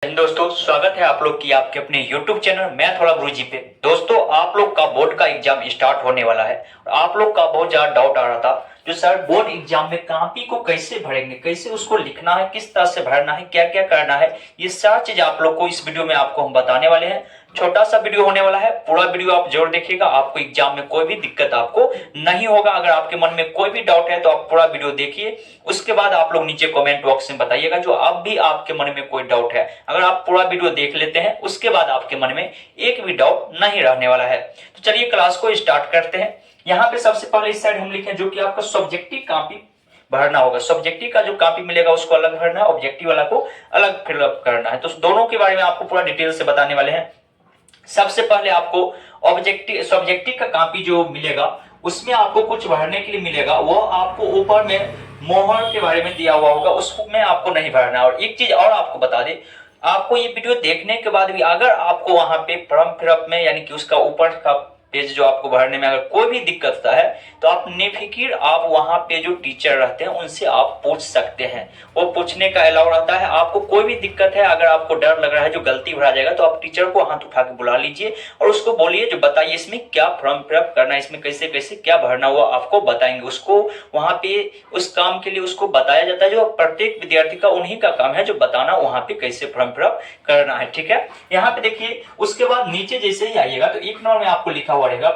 दोस्तों स्वागत है आप लोग की आपके अपने YouTube चैनल मैं थोड़ा गुरुजी पे। दोस्तों आप लोग का बोर्ड का एग्जाम स्टार्ट होने वाला है और आप लोग का बहुत ज्यादा डाउट आ रहा था जो सर बोर्ड एग्जाम में कॉपी को कैसे भरेंगे, कैसे उसको लिखना है, किस तरह से भरना है, क्या क्या करना है, ये सारी चीज आप लोग को इस वीडियो में आपको हम बताने वाले हैं। छोटा सा वीडियो होने वाला है, पूरा वीडियो आप जरूर देखिएगा, आपको एग्जाम में कोई भी दिक्कत आपको नहीं होगा। अगर आपके मन में कोई भी डाउट है तो आप पूरा वीडियो देखिए, उसके बाद आप लोग नीचे कमेंट बॉक्स में बताइएगा जो अब भी आपके मन में कोई डाउट है। अगर आप पूरा वीडियो देख लेते हैं उसके बाद आपके मन में एक भी डाउट नहीं रहने वाला है। तो चलिए क्लास को स्टार्ट करते हैं। यहाँ पे सबसे पहले इस साइड हम लिखें जो कि आपका सब्जेक्टिव कॉपी भरना होगा। सब्जेक्टिव का जो कॉपी मिलेगा उसको अलग भरना है, ऑब्जेक्टिव वाला को अलग फिलअप करना है। तो दोनों के बारे में आपको पूरा डिटेल से बताने वाले हैं। सबसे पहले आपको ऑब्जेक्टिव सब्जेक्टिव का कॉपी जो मिलेगा उसमें आपको कुछ भरने के लिए मिलेगा, वो आपको ऊपर में मोहर के बारे में दिया हुआ होगा, उसमें आपको नहीं भरना। और एक चीज और आपको बता दें, आपको ये वीडियो देखने के बाद भी अगर आपको वहां पे फॉर्म फिलअप में यानी कि उसका ऊपर का पेज जो आपको भरने में अगर कोई भी दिक्कत होता है तो आप निफिकिर आप वहां पे जो टीचर रहते हैं उनसे आप पूछ सकते हैं, वो पूछने का अलाउ रहता है। आपको कोई भी दिक्कत है, अगर आपको डर लग रहा है जो गलती भरा जाएगा तो आप टीचर को हाथ उठा के बुला लीजिए और उसको बोलिए जो बताइए इसमें क्या फॉर्म फिलअप करना है, इसमें कैसे कैसे क्या भरना हुआ आपको बताएंगे। उसको वहां पे उस काम के लिए उसको बताया जाता है, जो प्रत्येक विद्यार्थी का उन्हीं का काम है जो बताना वहां पे कैसे फॉर्म फिलअप करना है। ठीक है, यहाँ पे देखिए उसके बाद नीचे जैसे ही आइएगा तो एक नंबर में आपको लिखा हुआ रहेगा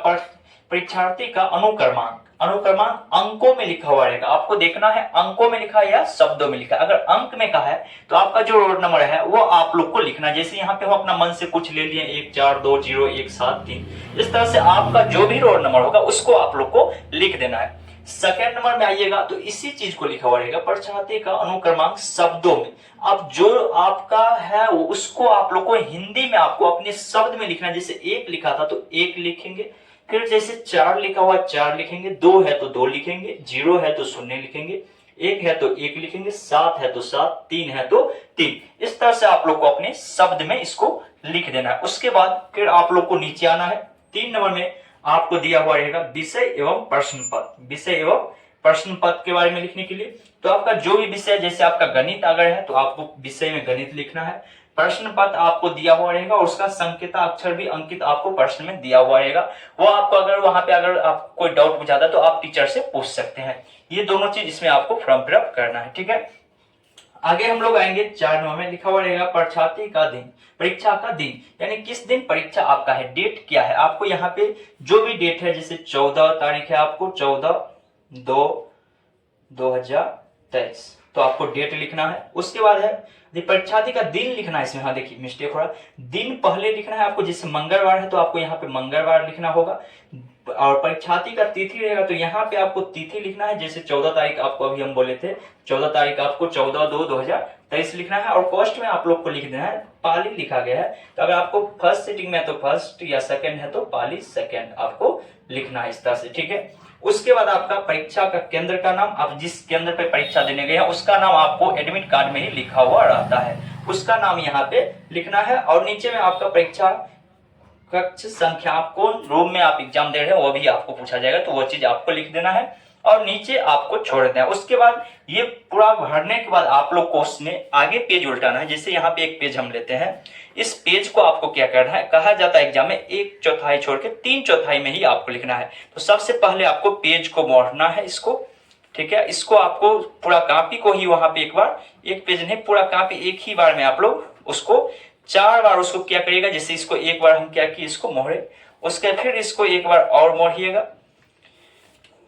परीक्षार्थी का अनुक्रमांक। अनुक्रमांक अंकों में लिखा हुआ रहेगा, आपको देखना है अंकों में लिखा है या शब्दों में लिखा है। अगर अंक में कहा है तो आपका जो रोल नंबर है वो आप लोग को लिखना है। जैसे यहाँ पे हम अपना मन से कुछ ले लिए 142017 इस तरह से आपका जो भी रोल नंबर होगा उसको आप लोग को लिख देना है। सेकेंड नंबर में आइएगा तो इसी चीज को लिखा हुआ रहेगा परीक्षार्थी का अनुक्रमांक शब्दों में। अब जो आपका है उसको आप लोग को हिंदी में आपको अपने शब्द में लिखना है। जैसे एक लिखा था तो एक लिखेंगे, फिर जैसे 4 लिखा हुआ 4 लिखेंगे, 2 है तो 2 लिखेंगे, 0 है तो 0 लिखेंगे, 1 है तो 1 लिखेंगे, 7 है तो 7, 3 है तो 3। इस तरह से आप लोग को अपने शब्द में इसको लिख देना है। उसके बाद फिर आप लोग को नीचे आना है। 3 नंबर में आपको दिया हुआ रहेगा विषय एवं प्रश्न पद। विषय एवं प्रश्न पद के बारे में लिखने के लिए तो आपका जो भी विषय, जैसे आपका गणित अगर है तो आपको विषय में गणित लिखना है। प्रश्न पत्र आपको दिया हुआ रहेगा और उसका संकेता अक्षर भी अंकित आपको प्रश्न में दिया हुआ रहेगा। वो आपको अगर वहां पे अगर आपको कोई डाउट बुझाता है तो आप टीचर से पूछ सकते हैं। ये दोनों चीज इसमें आपको फॉर्म फिलअप करना है। ठीक है, आगे हम लोग आएंगे 4 नंबर में लिखा हुआ रहेगा परीक्षार्थी का दिन। परीक्षा का दिन यानी किस दिन परीक्षा आपका है, डेट क्या है। आपको यहाँ पे जो भी डेट है, जैसे 14 तारीख है आपको 14/2/2023 तो आपको डेट लिखना है। उसके बाद है परीक्षार्थी का दिन लिखना है इसमें। हाँ देखिए मिस्टेक हो रहा है, दिन पहले लिखना है आपको। जैसे मंगलवार है तो आपको यहाँ पे मंगलवार लिखना होगा। और परीक्षार्थी का तिथि रहेगा तो यहाँ पे आपको तिथि लिखना है। जैसे 14 तारीख आपको अभी हम बोले थे, 14 तारीख आपको 14/2/2023 लिखना है। और फर्स्ट में आप लोग को लिख देना है पाली लिखा गया है, तो अगर आपको फर्स्ट सीटिंग में तो फर्स्ट या सेकंड है तो पाली सेकंड आपको लिखना है इस तरह से। ठीक है, उसके बाद आपका परीक्षा का केंद्र का नाम, आप जिस केंद्र पे परीक्षा देने गए हैं उसका नाम आपको एडमिट कार्ड में ही लिखा हुआ रहता है, उसका नाम यहाँ पे लिखना है। और नीचे में आपका परीक्षा कक्ष संख्या, आप कौन रूम में आप एग्जाम दे रहे हैं वो भी आपको पूछा जाएगा, तो वो चीज आपको लिख देना है और नीचे आपको छोड़ देना है। उसके बाद ये पूरा भरने के बाद आप लोग को उसमें आगे पेज उल्टाना है। जैसे यहाँ पे एक पेज हम लेते हैं, इस पेज को आपको क्या करना है, कहा जाता है एग्जाम में 1/4 छोड़ के 3/4 में ही आपको लिखना है। तो सबसे पहले आपको पेज को मोड़ना है इसको। ठीक है, इसको आपको पूरा कॉपी को ही वहां पे एक बार, एक पेज नहीं पूरा कॉपी एक ही बार में आप लोग उसको 4 बार उसको क्या करिएगा। जैसे इसको एक बार हम क्या किए, इसको मोड़े, उसके फिर इसको एक बार और मोड़िएगा।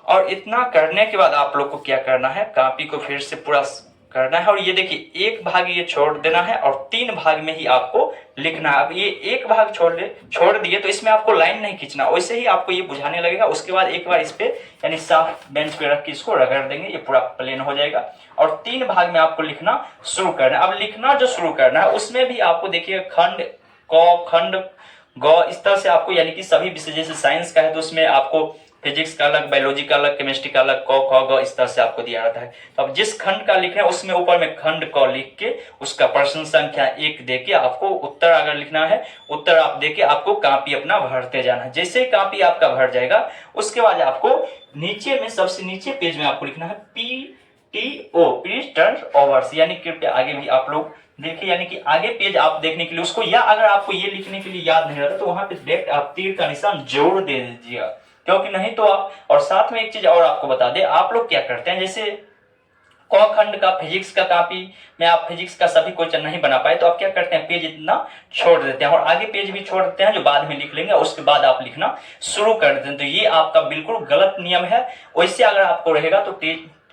और इतना करने के बाद आप लोग को क्या करना है, कॉपी को फिर से पूरा करना है। और ये देखिए एक भाग ये छोड़ देना है और 3 भाग में ही आपको लिखना है। अब ये एक भाग छोड़ दिए तो इसमें आपको लाइन नहीं खींचना, वैसे ही आपको ये बुझाने लगेगा। उसके बाद एक बार इस पे यानी साफ बेंच पे रख के इसको रगड़ देंगे, ये पूरा प्लेन हो जाएगा। और 3 भाग में आपको लिखना शुरू करना है। अब लिखना जो शुरू करना है उसमें भी आपको देखिए खंड क खंड ग इस तरह से आपको, यानी कि सभी विषय, जैसे साइंस का है तो उसमें आपको फिजिक्स का अलग, बायोलॉजी का अलग, केमिस्ट्री का अलग, क ख ग इस तरह से आपको दिया रहता है। तो अब जिस खंड का लिख रहे हैं उसमें ऊपर में खंड क लिख के उसका प्रश्न संख्या 1 दे के आपको उत्तर अगर लिखना है, उत्तर आप दे के आपको कॉपी अपना भरते जाना है। जैसे ही कॉपी आपका भर जाएगा उसके बाद आपको नीचे में, सबसे नीचे पेज में आपको लिखना है PTO प्लीज टर्न ओवर्स, यानी कृपया आगे भी आप लोग देखिए यानी कि आगे पेज आप देखने के लिए उसको, या अगर आपको ये लिखने के लिए याद नहीं रहता तो वहां पे डायरेक्ट आप तीर का निशान जोड़ दे दीजिएगा, क्योंकि नहीं तो आप, और साथ में एक चीज और आपको बता दें, आप लोग क्या करते हैं, जैसे क खंड का फिजिक्स का कॉपी में आप फिजिक्स का सभी क्वेश्चन नहीं बना पाए तो आप क्या करते हैं, पेज इतना छोड़ देते हैं और आगे पेज भी छोड़ देते हैं जो बाद में लिख लेंगे, उसके बाद आप लिखना शुरू कर देते हैं। तो ये आपका बिल्कुल गलत नियम है। वैसे अगर आपको रहेगा तो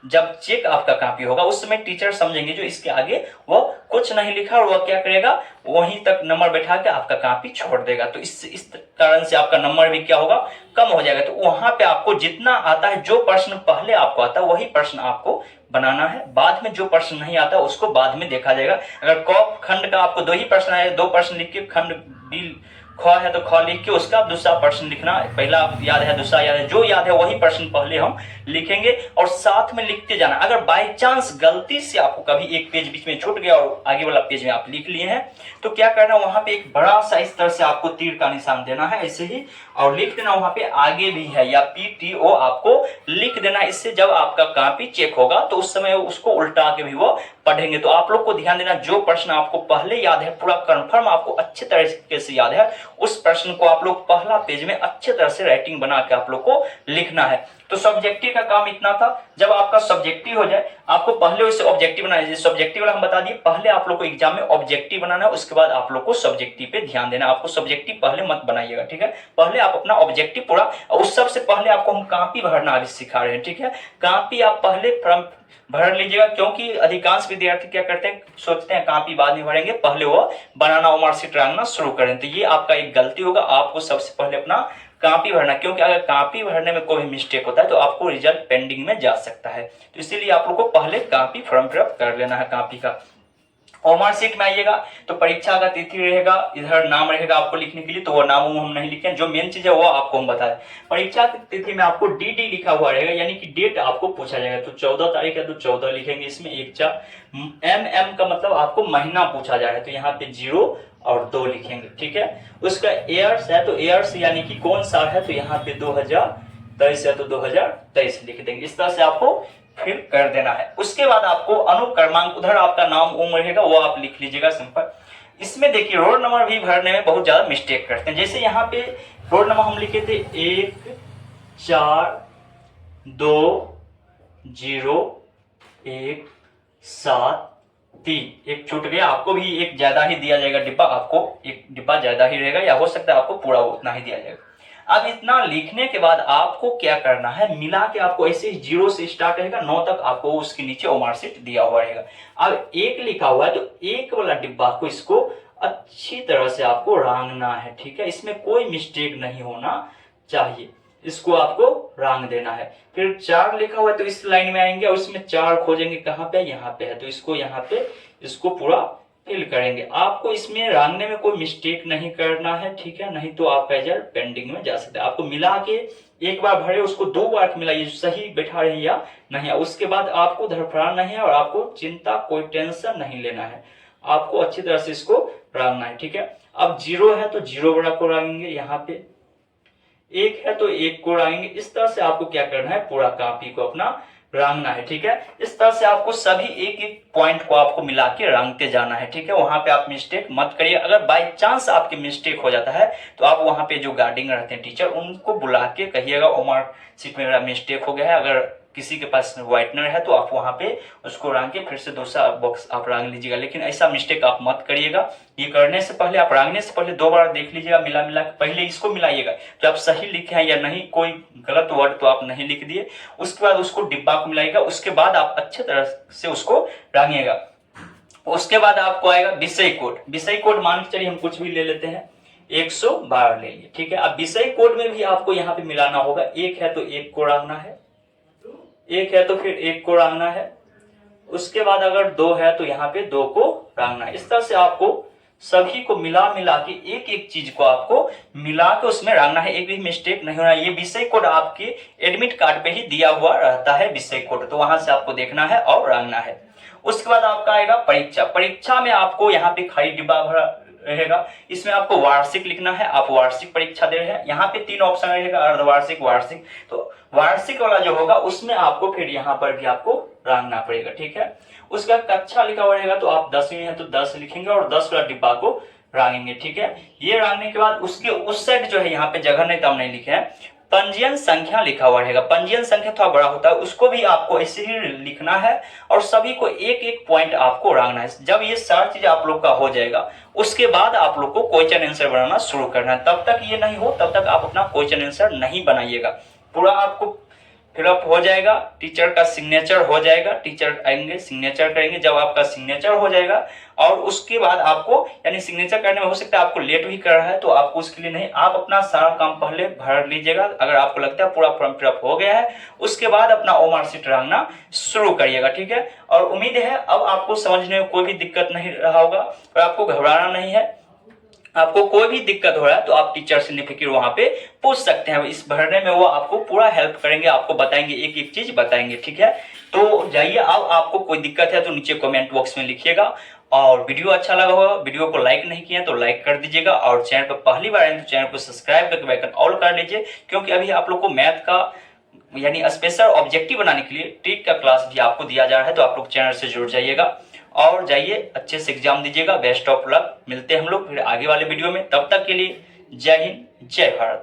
जब चेक आपका कॉपी होगा उस समय टीचर समझेंगे जो इसके आगे वो कुछ नहीं लिखा और वह क्या करेगा, वहीं तक नंबर बैठा के आपका कॉपी छोड़ देगा। तो इस कारण से आपका नंबर भी क्या होगा, कम हो जाएगा। तो वहां पे आपको जितना आता है, जो प्रश्न पहले आपको आता है वही प्रश्न आपको बनाना है, बाद में जो प्रश्न नहीं आता उसको बाद में देखा जाएगा। अगर क खंड का आपको 2 ही प्रश्न आए, 2 प्रश्न लिख के खंड बी ख है तो ख लिख के उसका दूसरा प्रश्न लिखना, पहला याद है दूसरा याद है, जो याद है वही प्रश्न पहले हम लिखेंगे और साथ में लिखते जाना। अगर बाय चांस गलती से आपको कभी एक पेज बीच में छूट गया और आगे वाला पेज में आप लिख लिए हैं तो क्या करना, वहां पे एक बड़ा सा इस तरह से आपको तीर का निशान देना है ऐसे ही, और लिख देना वहां पे आगे भी है या PTO आपको लिख देना। इससे जब आपका कॉपी चेक होगा तो उस समय उसको उल्टा के भी वो पढ़ेंगे। तो आप लोग को ध्यान देना, जो प्रश्न आपको पहले याद है, पूरा कंफर्म आपको अच्छे तरीके से याद है, उस प्रश्न को आप लोग पहला पेज में अच्छे तरह से राइटिंग बना के आप लोग को लिखना है। तो सब्जेक्टिव का काम इतना था। जब आपका सब्जेक्टिव हो जाए, आपको पहले उसे ऑब्जेक्टिव बनाना है। सब्जेक्टिव वाला हम बता दिए, पहले आप लोग को एग्जाम में ऑब्जेक्टिव बनाना है, उसके बाद आप लोग को सब्जेक्टिव पे ध्यान देना। आपको सब्जेक्टिव पहले मत बनाइएगा, ठीक है, पहले आप अपना ऑब्जेक्टिव पूरा, उस सबसे पहले आपको हम कॉपी भरना अभी सिखा रहे हैं, ठीक है। कॉपी आप पहले भर लीजिएगा, क्योंकि अधिकांश विद्यार्थी क्या करते हैं, सोचते हैं कॉपी बाद में भरेंगे, पहले वो बनाना और मार्कशीट रंगना शुरू करें। तो ये आपका एक गलती होगा, आपको सबसे पहले अपना कॉपी भरना, क्योंकि अगर कॉपी भरने में कोई मिस्टेक होता है तो आपको रिजल्ट पेंडिंग में जा सकता है। तो इसीलिए आप लोग को पहले कॉपी फॉर्म फिलअप कर लेना है कॉपी का। और मार्कशीट में आइएगा तो परीक्षा का तिथि रहेगा, इधर नाम रहेगा आपको लिखने के लिए, तो वो नाम हम नहीं लिखें, जो मेन चीज है वो आपको हम बताएं। परीक्षा की तिथि में आपको DD लिखा हुआ रहेगा, यानी कि डेट आपको पूछा जाएगा। तो 14 तारीख है तो 14 लिखेंगे, इसमें 1 MM का मतलब आपको महीना पूछा जा रहा है, तो यहाँ पे 0 और 2 लिखेंगे, ठीक है। उसका ईयर्स है तो ईयर्स यानी कि कौन साल है, तो यहाँ पे 2023 है तो 2023 लिख देंगे। इस तरह से आपको फिर कर देना है। उसके बाद आपको अनुक्रमांक, उधर आपका नाम उम्र रहेगा वो आप लिख लीजिएगा सिंपल। इसमें देखिए रोल नंबर भी भरने में बहुत ज्यादा मिस्टेक करते हैं। जैसे यहाँ पे रोल नंबर हम लिखे थे 1 4 2 0 1 7 3, एक छूट गया, आपको भी एक ज्यादा ही दिया जाएगा डिब्बा, आपको एक डिब्बा ज्यादा ही रहेगा, या हो सकता है आपको पूरा उतना ही दिया जाएगा। अब इतना लिखने के बाद आपको क्या करना है, मिला के आपको ऐसे ही 0 से स्टार्ट रहेगा 9 तक, आपको उसके नीचे मार्कशीट दिया हुआ रहेगा। अब 1 लिखा हुआ है तो 1 वाला डिब्बा को इसको अच्छी तरह से आपको रंगना है, ठीक है, इसमें कोई मिस्टेक नहीं होना चाहिए, इसको आपको रंग देना है। फिर 4 लिखा हुआ है तो इस लाइन में आएंगे और इसमें 4 खोजेंगे, कहाँ पे, यहाँ पे है, तो इसको यहाँ पे इसको पूरा फिल करेंगे। आपको इसमें रंगने में कोई मिस्टेक नहीं करना है, ठीक है, नहीं तो आपका रिजल्ट पेंडिंग में जा सकता है। आपको मिला के एक बार भरे, उसको 2 बार मिलाइए, सही बैठा रही या नहीं, उसके बाद आपको धड़फड़ाना नहीं है और आपको चिंता, कोई टेंशन नहीं लेना है, आपको अच्छी तरह से इसको रंगना है, ठीक है। अब 0 है तो 0 बड़ा को रंगेंगे, यहाँ पे 1 है तो 1 को रंगेंगे। इस तरह से आपको क्या करना है, पूरा कॉपी को अपना रंगना है, ठीक है। इस तरह से आपको सभी एक एक पॉइंट को आपको मिला के रंगते जाना है, ठीक है। वहां पे आप मिस्टेक मत करिए। अगर बाय चांस आपके मिस्टेक हो जाता है तो आप वहां पे जो गार्डिंग रहते हैं टीचर, उनको बुला के कहिएगा ओमर सीट में मेरा मिस्टेक हो गया है। अगर किसी के पास व्हाइटनर है तो आप वहां पे उसको रंग के फिर से दूसरा बॉक्स आप रंग लीजिएगा, लेकिन ऐसा मिस्टेक आप मत करिएगा। ये करने से पहले, आप रंगने से पहले 2 बार देख लीजिएगा, मिला मिला के पहले इसको मिलाइएगा कि आप सही लिखे हैं या नहीं, कोई गलत वर्ड तो आप नहीं लिख दिए। उसके बाद उसको डिब्बा को मिलाइएगा, उसके बाद आप अच्छे तरह से उसको रंगिएगा। उसके बाद आपको आएगा विषय कोड। विषय कोड मान के चलिए हम कुछ भी ले लेते हैं, 112 ले लिए, ठीक है। अब विषय कोड में भी आपको यहाँ पे मिलाना होगा, 1 है तो 1 को रंगना है, 1 है तो फिर 1 को रंगना है, उसके बाद अगर 2 है तो यहाँ पे 2 को रंगना है। इस तरह से आपको सभी को मिला मिला के एक एक चीज को आपको मिला के उसमें रंगना है, एक भी मिस्टेक नहीं होना है। ये विषय कोड आपके एडमिट कार्ड पे ही दिया हुआ रहता है विषय कोड, तो वहां से आपको देखना है और रंगना है। उसके बाद आपका आएगा परीक्षा। परीक्षा में आपको यहाँ पे खाली डिब्बा भरा रहेगा, इसमें आपको वार्षिक लिखना है, आप वार्षिक परीक्षा दे रहे हैं। यहाँ पे 3 ऑप्शन रहेगा, अर्धवार्षिक, वार्षिक। तो वार्षिक वाला जो होगा उसमें आपको फिर यहाँ पर भी आपको रंगना पड़ेगा, ठीक है। उसका कक्षा लिखा हुआ रहेगा तो आप 10वीं है तो 10 लिखेंगे और 10 वाला डिब्बा को रांगेंगे। ठीक है, ये रांगने के बाद उसके उस साइड जो है, यहाँ पे जगह नहीं तो हम नहीं लिखे हैं, पंजीयन संख्या लिखा हुआ रहेगा। पंजीयन संख्या थोड़ा बड़ा होता है, उसको भी आपको ऐसे ही लिखना है और सभी को एक एक पॉइंट आपको रांगना है। जब ये सारी चीज आप लोग का हो जाएगा उसके बाद आप लोग को क्वेश्चन आंसर बनाना शुरू करना है। तब तक ये नहीं हो तब तक आप अपना क्वेश्चन आंसर नहीं बनाइएगा। पूरा आपको फिलअप हो जाएगा, टीचर का सिग्नेचर हो जाएगा, टीचर आएंगे सिग्नेचर करेंगे। जब आपका सिग्नेचर हो जाएगा और उसके बाद आपको, यानी सिग्नेचर करने में हो सकता है आपको लेट भी कर रहा है तो आपको उसके लिए नहीं, आप अपना सारा काम पहले भर लीजिएगा। अगर आपको लगता है पूरा फॉर्म फिलअप हो गया है उसके बाद अपना ओमार शीट रंगना शुरू करिएगा। ठीक है, और उम्मीद है अब आपको समझने में कोई भी दिक्कत नहीं रहा होगा और आपको घबराना नहीं है। आपको कोई भी दिक्कत हो रहा है तो आप टीचर से निफिक्र वहां पे पूछ सकते हैं। इस भरने में वो आपको पूरा हेल्प करेंगे, आपको बताएंगे, एक एक चीज बताएंगे। ठीक है, तो जाइए, अब आपको कोई दिक्कत है तो नीचे कमेंट बॉक्स में लिखिएगा। और वीडियो अच्छा लगा होगा, वीडियो को लाइक नहीं किया तो लाइक कर दीजिएगा और चैनल पर पहली बार आए तो चैनल को सब्सक्राइब करके बेल आइकन ऑल कर लीजिए, क्योंकि अभी आप लोग को मैथ का यानी स्पेशल ऑब्जेक्टिव बनाने के लिए ट्रिक का क्लास भी आपको दिया जा रहा है। तो आप लोग चैनल से जुड़ जाइएगा और जाइए अच्छे से एग्जाम दीजिएगा। Best of luck. मिलते हैं हम लोग फिर आगे वाले वीडियो में, तब तक के लिए जय हिंद जय भारत।